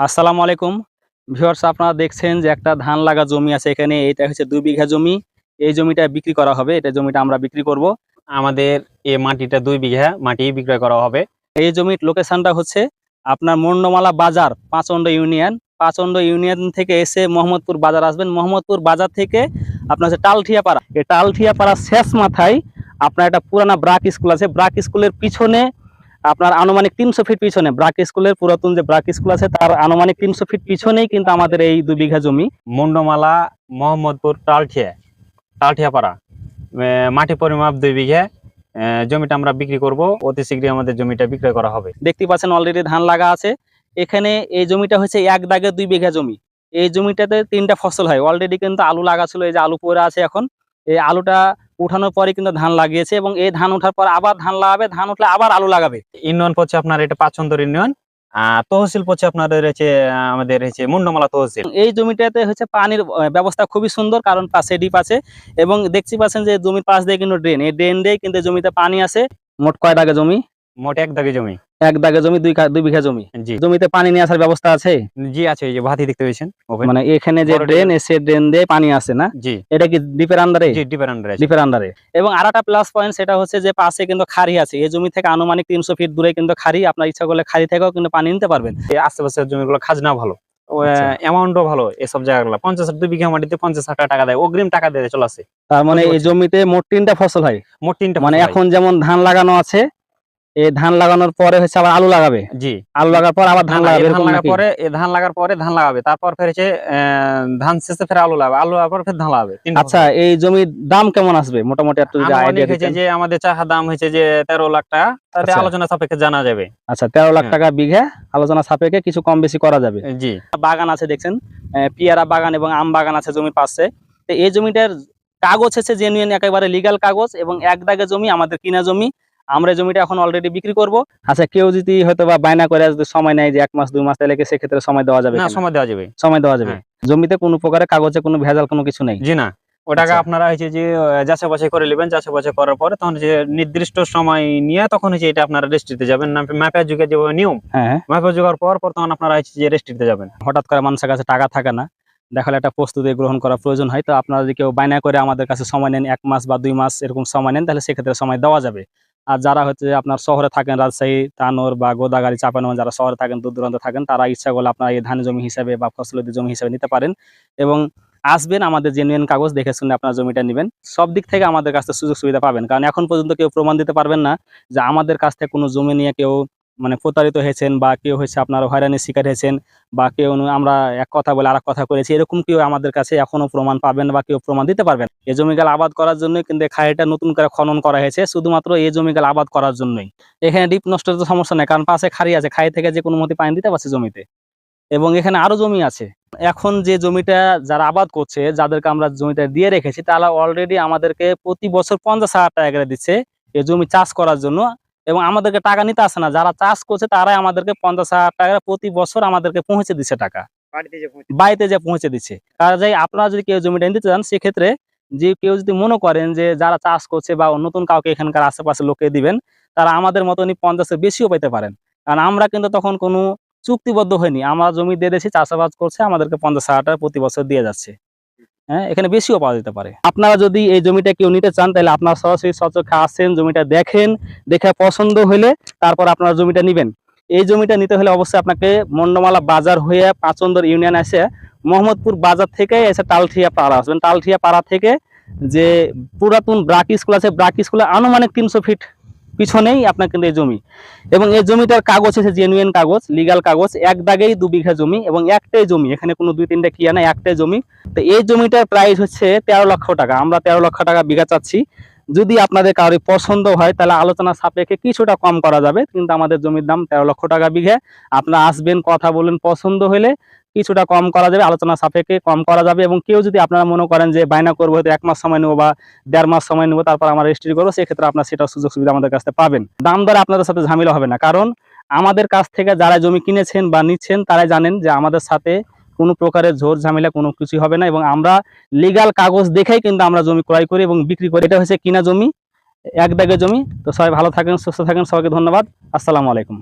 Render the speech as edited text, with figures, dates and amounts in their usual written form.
আসসালামু আলাইকুম ভিউয়ার্স, আপনারা দেখছেন যে একটা ধান লাগা জমি আছে। এখানে এটা হচ্ছে 2 বিঘা জমি। এই জমিটা বিক্রি করা হবে। এটা জমিটা আমরা বিক্রি করব। আমাদের এই মাটিটা 2 বিঘা মাটি বিক্রয় করা হবে। এই জমির লোকেশনটা হচ্ছে আপনার মন্ডমালা বাজার, পাচন্ড ইউনিয়ন। পাচন্ড ইউনিয়ন থেকে এসে মোহাম্মদপুর বাজার আসবেন। মোহাম্মদপুর বাজার থেকে আপনার হচ্ছে টালঠিয়াপাড়া। এই টালঠিয়াপাড়ার শেষ মাথায় আপনার একটা পুরানা ব্রাক স্কুল আছে। ব্রাক স্কুলের পিছনে আপনার আনুমানিক 300 ফিট পিছনে, ব্রাক স্কুলের পুরাতন যে ব্রাক স্কুল আছে তার আনুমানিক 300 ফিট পিছনেই কিন্তু আমাদের এই 2 বিঘা জমি। মুন্ডমালা মোহাম্মদপুর টালঠিয়াপাড়া মাটি পরিমাপ 2 বিঘা। জমিটা আমরা বিক্রি করব। অতি শীঘ্রই আমাদের জমিটা বিক্রয় করা হবে। দেখতে পাচ্ছেন অলরেডি ধান লাগা আছে। এখানে এই জমিটা হচ্ছে 1 দাগে 2 বিঘা জমি। এই জমিটাতে 3টা ফসল হয়। অলরেডি কিন্তু আলু লাগা ছিল, এই যে আলু পড়ে আছে এখন। এই আলুটা উঠানোর পরে কিন্তু ধান লাগিয়েছে এবং এই ধান ওঠার পর আবার ধান লাগাবে, ধান উঠলে আবার আলু লাগাবে। ইউনিয়ন পড়ছে আপনার এটা পাচন্দর ইউনিয়ন, তহসিল পড়ছে আপনাদের হচ্ছে আমাদের হচ্ছে মুন্ডমালা তহসিল। এই জমিটাতে হচ্ছে পানির ব্যবস্থা খুবই সুন্দর, কারণ পাশে ডিপ আছে এবং দেখতে পাচ্ছেন যে জমির পাশ দিয়ে কিন্তু ড্রেন। এই ড্রেন দিয়ে কিন্তু জমিতে পানি আছে। মোট কয় দাগে জমি? মোট 1 দাগে জমি। 1 দাগে জমি, 2 বিঘা জমি। জি জমিতে পানি নিয়ে আসার ব্যবস্থা আছে? জি আছে, এই যে ভাতি দেখতে পেয়েছেন মানে এখানে যে ড্রেন, এসে ড্রেন দিয়ে পানি আছে না? জি। এটা কি ডিপের আন্ডারে? জি ডিপের আন্ডারে আছে। ডিপের আন্ডারে। এবং আরেকটা প্লাস পয়েন্ট সেটা হচ্ছে যে পাশে কিন্তু খাড়ি আছে। এই জমি থেকে আনুমানিক 300 ফিট দূরে কিন্তু খাড়ি। আপনার ইচ্ছা করলে খাড়ি থেকেও কিন্তু পানি নিতে পারবেন। এই আশেপাশের জমিগুলো খাজনা ভালো, আচ্ছা। অ্যামাউন্টও ভালো। এসব জায়গাগুলো 2 বিঘা মাটিতে 50,000 টাকা দেয়, অগ্রিম টাকা দিয়ে চলে আসে। তার মানে এই জমিতে মোট 3টা ফসল হয়। মোট 3টা মানে এখন যেমন ধান লাগানো আছে, এই ধান লাগানোর পরে হচ্ছে আবার আলু লাগাবে। জি। আলু লাগার পর আবার ধান লাগাবে, ধান এরকম লাগার নাকি? পরে ধান লাগার পরে ধান লাগাবে, তারপর ফের হচ্ছে ধান শেষে ফের আলু লাগাবে, আলু লাগার পর ফের ধান লাগাবে। আচ্ছা, এই জমির দাম কেমন আসবে মোটামুটি একটু যদি আইডিয়া হয়েছে দিতেন? যে আমাদের চাহা দাম হয়েছে যে 13 লাখ টাকা, তাতে আচ্ছা। আলোচনা সাপেক্ষে জানা যাবে। আচ্ছা, 13 লাখ টাকা বিঘা, আলোচনা সাপেক্ষে কিছু কম বেশি করা যাবে। জি। বাগান আছে দেখছেন, পিয়ারা বাগান এবং আম বাগান আছে জমির পাশে। তো এই জমিটার কাগজ হচ্ছে জেনুইন, একেবারে লিগ্যাল কাগজ এবং 1 দাগে জমি, আমাদের কিনা জমি। আমরা জমিটা এখন অলরেডি বিক্রি করব। আচ্ছা, কেউ যদি হয়তো বা বায়না করে যদি সময় নেয় যে 1 মাস 2 মাস, তাহলে কি সেক্ষেত্রে সময় দেওয়া যাবে? না, কিনা? সময় দেওয়া যাবে। সময় দেওয়া যাবে। জমিতে কোনো প্রকারের কাগজে কোনো ভেজাল কোনো কিছু নেই? জি না, ওটাকে আচ্ছা। আপনারা হচ্ছে যে যাচাই বাছাই করে নেবেন। যাচাই বাছাই করার পরে তখন যে নির্দিষ্ট সময় নিয়ে তখন হচ্ছে এটা আপনারা রেস্ট্রিতে যাবেন। ম্যাপের যুগে যে নিয়ম, হ্যাঁ। ম্যাপের যুগার পর তখন আপনারা হচ্ছে যে রেস্ট্রিতে যাবেন। হঠাৎ করে মানুষের কাছে টাকা থাকে না, দেখালে একটা প্রস্তুতি গ্রহণ করা প্রয়োজন হয়। তো আপনারা যদি কেউ বায়না করে আমাদের কাছে সময় নেন, 1 মাস বা 2 মাস এরকম সময় নেন, তাহলে সেক্ষেত্রে সময় দেওয়া যাবে। আর যারা হচ্ছে আপনার শহরে থাকেন, রাজশাহী, তানোর বা গোদাগাড়ি, চাঁপাইনবাবগঞ্জ, যারা শহরে থাকেন, দূর দূরান্তে থাকেন, তারা ইচ্ছা করলে আপনারা এই ধান জমি হিসাবে বা ফসলের জমি হিসাবে নিতে পারেন এবং আসবেন, আমাদের জেনুইন কাগজ দেখে শুনে আপনার জমিটা নেবেন। সব দিক থেকে আমাদের কাছে সুযোগ সুবিধা পাবেন, কারণ এখন পর্যন্ত কেউ প্রমাণ দিতে পারবেন না যে আমাদের কাছ থেকে কোনো জমি নিয়ে কেউ মানে প্রতারিত হয়েছেন বা কেউ হচ্ছে আপনার হয়রানির শিকার হয়েছেন বা কেউ আমরা এক কথা বলে আরেক কথা করেছি, এরকম কেউ আমাদের কাছে এখনো প্রমাণ পাবেন বা কেউ প্রমাণ দিতে পারবেন। এই জমিগাল আবাদ করার জন্য কিন্তু খাড়িটা নতুন করে খনন করা হয়েছে, শুধুমাত্র এই জমিগাল আবাদ করার জন্যই। এখানে ডিপ নষ্টের তো সমস্যা নেই, কারণ পাশে খাড়ি আছে, খাড়ি থেকে যে কোনো মতে পানি দিতে পারছে জমিতে। এবং এখানে আরো জমি আছে। এখন যে জমিটা যারা আবাদ করছে, যাদেরকে আমরা জমিটা দিয়ে রেখেছি, তারা অলরেডি আমাদেরকে প্রতি বছর 50,000 টাকা করে দিচ্ছে এই জমি চাষ করার জন্য এবং আমাদেরকে টাকা নিতে আসে না। যারা চাষ করছে তারাই আমাদেরকে 50,000 টাকা প্রতি বছর আমাদেরকে পৌঁছে দিচ্ছে টাকা, বাড়িতে যে পৌঁছে দিচ্ছে। কাজেই আপনারা যদি কেউ জমিটা নিতে চান, সেক্ষেত্রে যে কেউ যদি মনে করেন যে যারা চাষ করছে বা নতুন কাউকে এখানকার আশেপাশে লোকে দিবেন, তারা আমাদের মতনই 50-এর বেশিও পেতে পারেন। কারণ আমরা কিন্তু তখন কোনো চুক্তিবদ্ধ হয়নি, আমরা জমি দিয়ে দিয়েছি, চাষাবাদ করছে, আমাদেরকে 50,000 টাকা প্রতি বছর দিয়ে যাচ্ছে। হ্যাঁ, এখানে বেশিও পাওয়া যেতে পারে। আপনারা যদি এই জমিটা কেউ নিতে চান, তাহলে আপনারা সরাসরি সচক্ষে আসেন, জমিটা দেখেন, দেখে পছন্দ হলে তারপর আপনারা জমিটা নিবেন। এই জমিটা নিতে হলে অবশ্যই আপনাকে মন্ডমালা বাজার হয়ে পাচন্দর ইউনিয়ন এসে মোহাম্মদপুর বাজার থেকে এসে টালঠিয়া পাড়া আসবেন। টালঠিয়া পাড়া থেকে যে পুরাতন ব্রাক স্কুল আছে, ব্রাক স্কুলে আনুমানিক 300 ফিট পিছনেই আপনার কিন্তু এই জমি এবং এই জমিটার কাগজ হচ্ছে জেনুইন কাগজ, লিগাল কাগজ। 1 দাগেই 2 বিঘা জমি এবং একটাই জমি, এখানে কোনো 2-3টা ক্রিয়া না, একটাই জমি। তো এই জমিটার প্রাইস হচ্ছে 13 লক্ষ টাকা। আমরা 13 লক্ষ টাকা বিঘা চাচ্ছি। যদি আপনাদের কারো পছন্দ হয়, তাহলে আলোচনা সাপেক্ষে কিছুটা কম করা যাবে, কিন্তু আমাদের জমির দাম 13 লক্ষ টাকা বিঘা। আপনারা আসবেন, কথা বলেন, পছন্দ হলে কিছুটা কম করা যাবে, আলোচনা সাপেক্ষে কম করা যাবে। এবং কেউ যদি আপনারা মনে করেন যে বায়না করবো, হয়তো 1 মাস সময় নেবো বা 1.5 মাস সময় নেবো, তারপর আমরা রেজিস্ট্রি করবো, সেক্ষেত্রে আপনার সেটা সুযোগ সুবিধা আমাদের কাছ থেকে পাবেন। দাম দরে আপনাদের সাথে ঝামেলা হবে না, কারণ আমাদের কাছ থেকে যারা জমি কিনেছেন বা নিচ্ছেন তারাই জানেন যে আমাদের সাথে কোনো প্রকারের ঝোর ঝামেলা কোনো কিছু হবে না এবং আমরা লিগাল কাগজ দেখেই কিন্তু আমরা জমি ক্রয় করি এবং বিক্রি করি। এটা হচ্ছে কিনা জমি, 1 দাগে জমি। তো সবাই ভালো থাকেন, সুস্থ থাকেন, সবাইকে ধন্যবাদ। আসসালামু আলাইকুম।